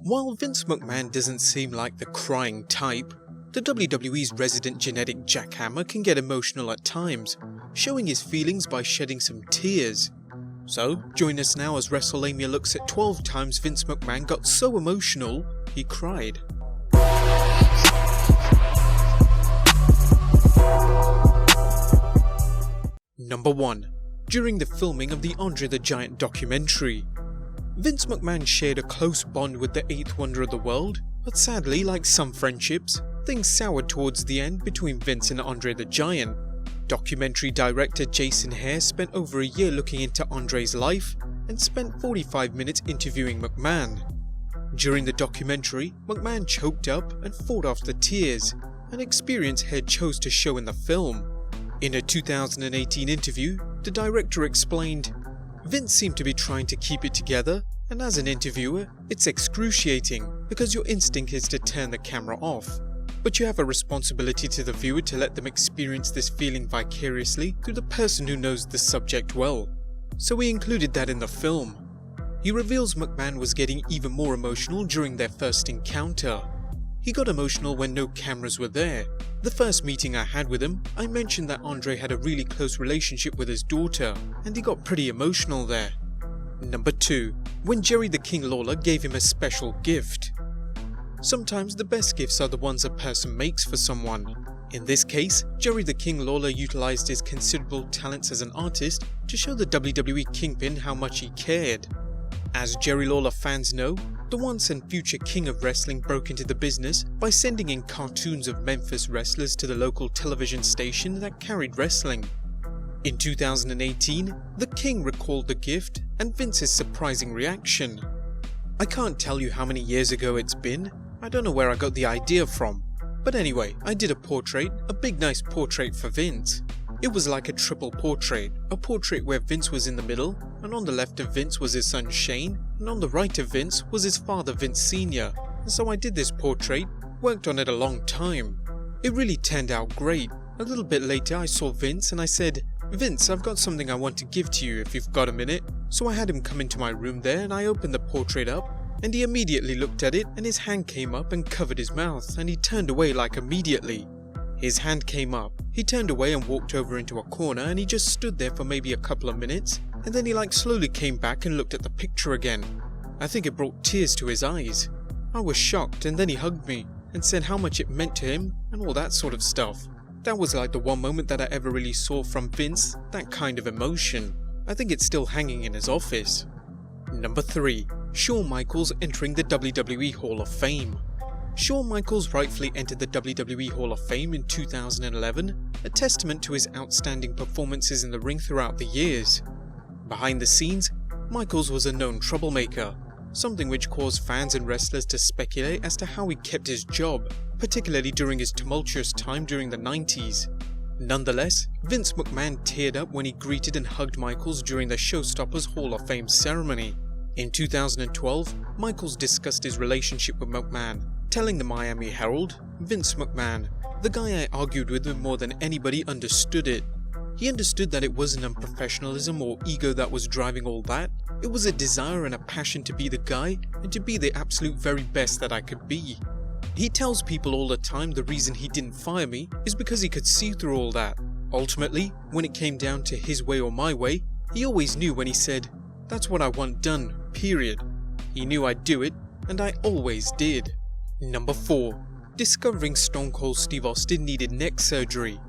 While Vince McMahon doesn't seem like the crying type, the WWE's resident genetic jackhammer can get emotional at times, showing his feelings by shedding some tears. So, join us now as WrestleLamia looks at 12 times Vince McMahon got so emotional, he cried. Number 1. During the filming of the Andre the Giant documentary. Vince McMahon shared a close bond with the 8th wonder of the world, but sadly, like some friendships, things soured towards the end between Vince and Andre the Giant. Documentary director Jason Hare spent over a year looking into Andre's life and spent 45 minutes interviewing McMahon. During the documentary, McMahon choked up and fought off the tears, an experience Hare chose to show in the film. In a 2018 interview, the director explained, "Vince seemed to be trying to keep it together, and as an interviewer, it's excruciating because your instinct is to turn the camera off. But you have a responsibility to the viewer to let them experience this feeling vicariously through the person who knows the subject well. So we included that in the film." He reveals McMahon was getting even more emotional during their first encounter. He got emotional when no cameras were there. The first meeting I had with him, I mentioned that Andre had a really close relationship with his daughter, and he got pretty emotional there. Number 2. When Jerry the King Lawler gave him a special gift. Sometimes the best gifts are the ones a person makes for someone. In this case, Jerry the King Lawler utilized his considerable talents as an artist to show the WWE Kingpin how much he cared. As Jerry Lawler fans know, the once and future king of wrestling broke into the business by sending in cartoons of Memphis wrestlers to the local television station that carried wrestling. In 2018, the King recalled the gift and Vince's surprising reaction. "I can't tell you how many years ago it's been. I don't know where I got the idea from. But anyway, I did a big nice portrait for Vince. It was like a triple portrait, a portrait where Vince was in the middle, and on the left of Vince was his son Shane, and on the right of Vince was his father Vince Sr. And so I did this portrait, worked on it a long time. It really turned out great. A little bit later I saw Vince and I said, 'Vince, I've got something I want to give to you if you've got a minute.' So I had him come into my room there and I opened the portrait up, and he immediately looked at it and his hand came up and covered his mouth and he turned away like immediately. His hand came up, he turned away and walked over into a corner and he just stood there for maybe a couple of minutes and then he slowly came back and looked at the picture again. I think it brought tears to his eyes. I was shocked and then he hugged me and said how much it meant to him and all that sort of stuff. That was like the one moment that I ever really saw from Vince, that kind of emotion. I think it's still hanging in his office. Number 3. Shawn Michaels entering the WWE Hall of Fame. Shawn Michaels rightfully entered the WWE Hall of Fame in 2011, a testament to his outstanding performances in the ring throughout the years. Behind the scenes, Michaels was a known troublemaker, something which caused fans and wrestlers to speculate as to how he kept his job, particularly during his tumultuous time during the 90s. Nonetheless, Vince McMahon teared up when he greeted and hugged Michaels during the Showstoppers Hall of Fame ceremony. In 2012, Michaels discussed his relationship with McMahon, telling the Miami Herald, "Vince McMahon, the guy I argued with more than anybody understood it. He understood that it wasn't unprofessionalism or ego that was driving all that. It was a desire and a passion to be the guy and to be the absolute very best that I could be. He tells people all the time the reason he didn't fire me is because he could see through all that. Ultimately, when it came down to his way or my way, he always knew when he said, 'That's what I want done, period.' He knew I'd do it, and I always did." Number 4. Discovering Stone Cold Steve Austin needed neck surgery.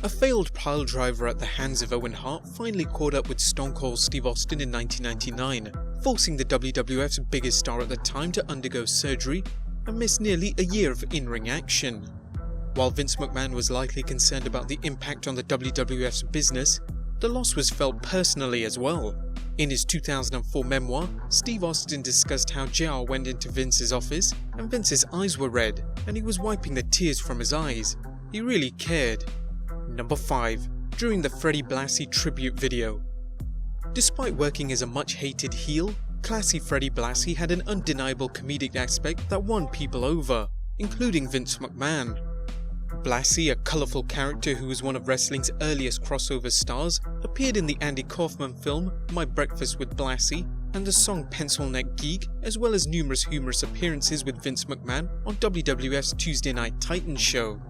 A failed pile driver at the hands of Owen Hart finally caught up with Stone Cold Steve Austin in 1999, forcing the WWF's biggest star at the time to undergo surgery and miss nearly a year of in-ring action. While Vince McMahon was likely concerned about the impact on the WWF's business, the loss was felt personally as well. In his 2004 memoir, Steve Austin discussed how JR went into Vince's office and Vince's eyes were red and he was wiping the tears from his eyes. He really cared. Number 5. During the Freddie Blassie tribute video. Despite working as a much-hated heel, classy Freddie Blassie had an undeniable comedic aspect that won people over, including Vince McMahon. Blassie, a colourful character who was one of wrestling's earliest crossover stars, appeared in the Andy Kaufman film My Breakfast with Blassie and the song Pencil Neck Geek, as well as numerous humorous appearances with Vince McMahon on WWF's Tuesday Night Titans show.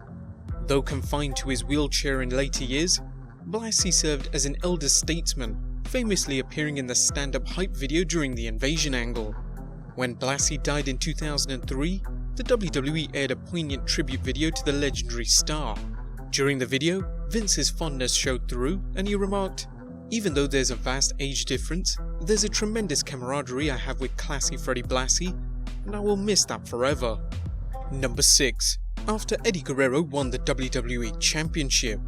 Though confined to his wheelchair in later years, Blassie served as an elder statesman, famously appearing in the stand-up hype video during the invasion angle. When Blassie died in 2003, the WWE aired a poignant tribute video to the legendary star. During the video, Vince's fondness showed through, and he remarked, "Even though there's a vast age difference, there's a tremendous camaraderie I have with classy Freddie Blassie, and I will miss that forever." Number 6. After Eddie Guerrero won the WWE Championship.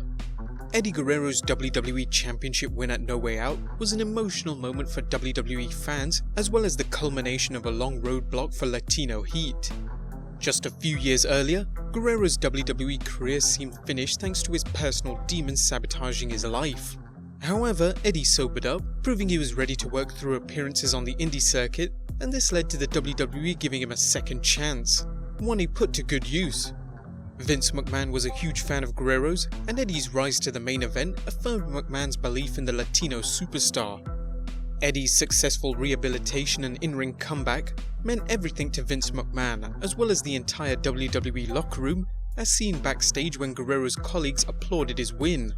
Eddie Guerrero's WWE Championship win at No Way Out was an emotional moment for WWE fans, as well as the culmination of a long roadblock for Latino heat. Just a few years earlier, Guerrero's WWE career seemed finished thanks to his personal demons sabotaging his life. However, Eddie sobered up, proving he was ready to work through appearances on the indie circuit, and this led to the WWE giving him a second chance, one he put to good use. Vince McMahon was a huge fan of Guerrero's, and Eddie's rise to the main event affirmed McMahon's belief in the Latino superstar. Eddie's successful rehabilitation and in-ring comeback meant everything to Vince McMahon, as well as the entire WWE locker room, as seen backstage when Guerrero's colleagues applauded his win.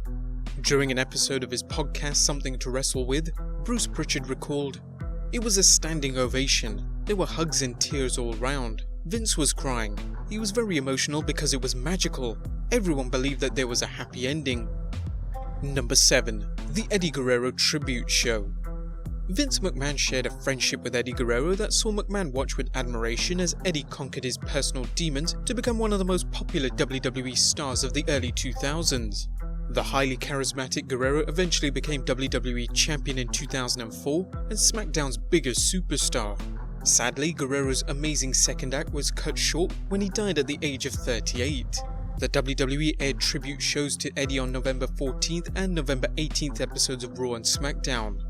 During an episode of his podcast Something to Wrestle With, Bruce Pritchard recalled, "It was a standing ovation. There were hugs and tears all round. Vince was crying. He was very emotional because it was magical. Everyone believed that there was a happy ending." Number 7. The Eddie Guerrero Tribute Show. Vince McMahon shared a friendship with Eddie Guerrero that saw McMahon watch with admiration as Eddie conquered his personal demons to become one of the most popular WWE stars of the early 2000s. The highly charismatic Guerrero eventually became WWE Champion in 2004 and SmackDown's biggest superstar. Sadly, Guerrero's amazing second act was cut short when he died at the age of 38. The WWE aired tribute shows to Eddie on November 14th and November 18th episodes of Raw and SmackDown.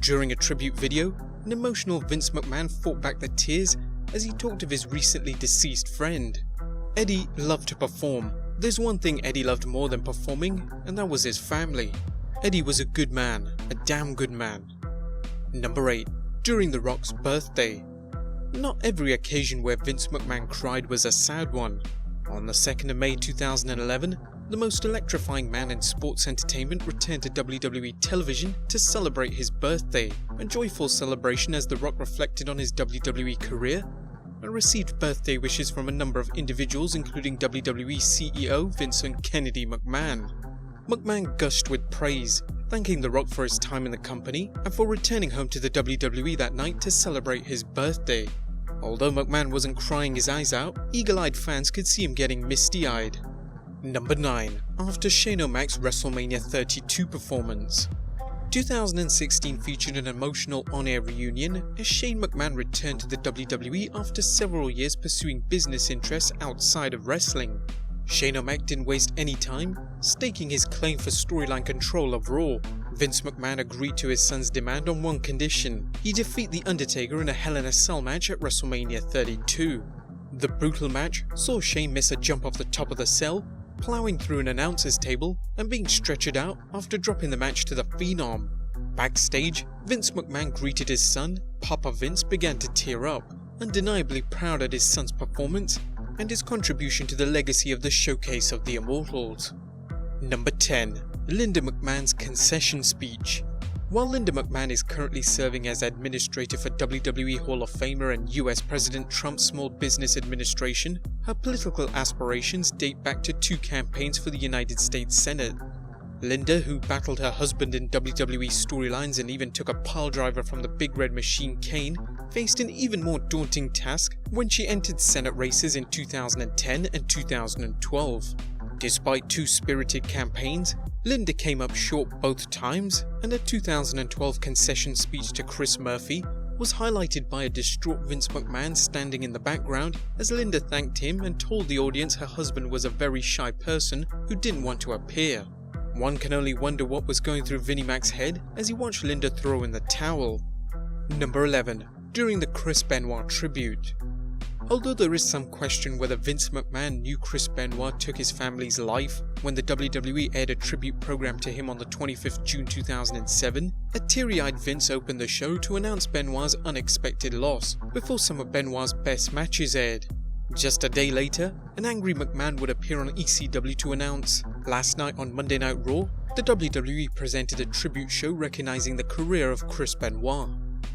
During a tribute video, an emotional Vince McMahon fought back the tears as he talked of his recently deceased friend. Eddie loved to perform. There's one thing Eddie loved more than performing, and that was his family. Eddie was a good man, a damn good man. Number 8. During The Rock's birthday. Not every occasion where Vince McMahon cried was a sad one. On the 2nd of May 2011, the most electrifying man in sports entertainment returned to WWE television to celebrate his birthday, a joyful celebration as The Rock reflected on his WWE career and received birthday wishes from a number of individuals including WWE CEO Vincent Kennedy McMahon. McMahon gushed with praise, thanking The Rock for his time in the company and for returning home to the WWE that night to celebrate his birthday. Although McMahon wasn't crying his eyes out, eagle-eyed fans could see him getting misty-eyed. Number 9. After Shane O'Mac's WrestleMania 32 performance. 2016 featured an emotional on-air reunion as Shane McMahon returned to the WWE after several years pursuing business interests outside of wrestling. Shane O'Mac didn't waste any time, staking his claim for storyline control of Raw. Vince McMahon agreed to his son's demand on one condition: he defeat The Undertaker in a Hell in a Cell match at WrestleMania 32. The brutal match saw Shane miss a jump off the top of the cell, plowing through an announcer's table and being stretchered out after dropping the match to the Phenom. Backstage, Vince McMahon greeted his son. Papa Vince began to tear up, undeniably proud at his son's performance and his contribution to the legacy of the Showcase of the Immortals. Number 10. Linda McMahon's concession speech. While Linda McMahon is currently serving as administrator for WWE Hall of Famer and US President Trump's Small Business Administration, her political aspirations date back to 2 campaigns for the United States Senate. Linda, who battled her husband in WWE storylines and even took a piledriver from the Big Red Machine Kane, faced an even more daunting task when she entered Senate races in 2010 and 2012. Despite 2 spirited campaigns, Linda came up short both times, and her 2012 concession speech to Chris Murphy was highlighted by a distraught Vince McMahon standing in the background as Linda thanked him and told the audience her husband was a very shy person who didn't want to appear. One can only wonder what was going through Vinnie Mac's head as he watched Linda throw in the towel. Number 11. During the Chris Benoit tribute. Although there is some question whether Vince McMahon knew Chris Benoit took his family's life when the WWE aired a tribute program to him on the 25th June 2007, a teary-eyed Vince opened the show to announce Benoit's unexpected loss before some of Benoit's best matches aired. Just a day later, an angry McMahon would appear on ECW to announce, "Last night on Monday Night Raw, the WWE presented a tribute show recognizing the career of Chris Benoit."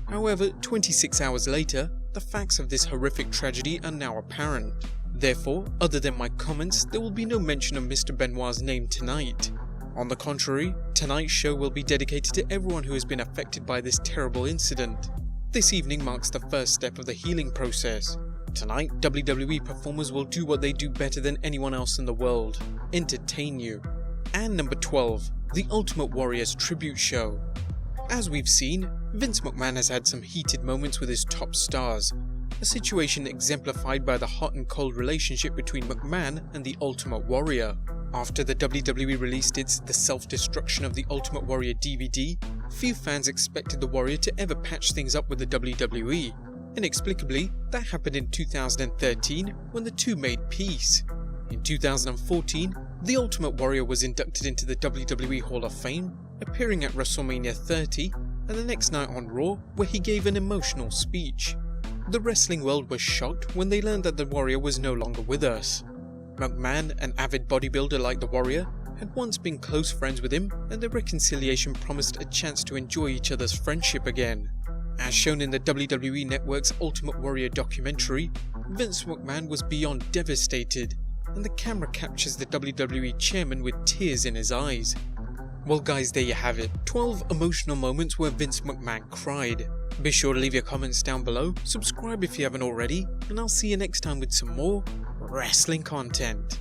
However, 26 hours later, the facts of this horrific tragedy are now apparent. Therefore, other than my comments, there will be no mention of Mr. Benoit's name tonight. On the contrary, tonight's show will be dedicated to everyone who has been affected by this terrible incident. This evening marks the first step of the healing process. Tonight, WWE performers will do what they do better than anyone else in the world: entertain you. And number 12, The Ultimate Warrior's Tribute Show. As we've seen, Vince McMahon has had some heated moments with his top stars, a situation exemplified by the hot and cold relationship between McMahon and the Ultimate Warrior. After the WWE released its The Self-Destruction of the Ultimate Warrior DVD, few fans expected the Warrior to ever patch things up with the WWE. Inexplicably, that happened in 2013 when the two made peace. In 2014, the Ultimate Warrior was inducted into the WWE Hall of Fame, appearing at WrestleLamia 30 and the next night on Raw, where he gave an emotional speech. The wrestling world was shocked when they learned that the Warrior was no longer with us. McMahon, an avid bodybuilder like the Warrior, had once been close friends with him, and the reconciliation promised a chance to enjoy each other's friendship again. As shown in the WWE Network's Ultimate Warrior documentary, Vince McMahon was beyond devastated, and the camera captures the WWE chairman with tears in his eyes. Well guys, there you have it, 12 emotional moments where Vince McMahon cried. Be sure to leave your comments down below, subscribe if you haven't already, and I'll see you next time with some more wrestling content.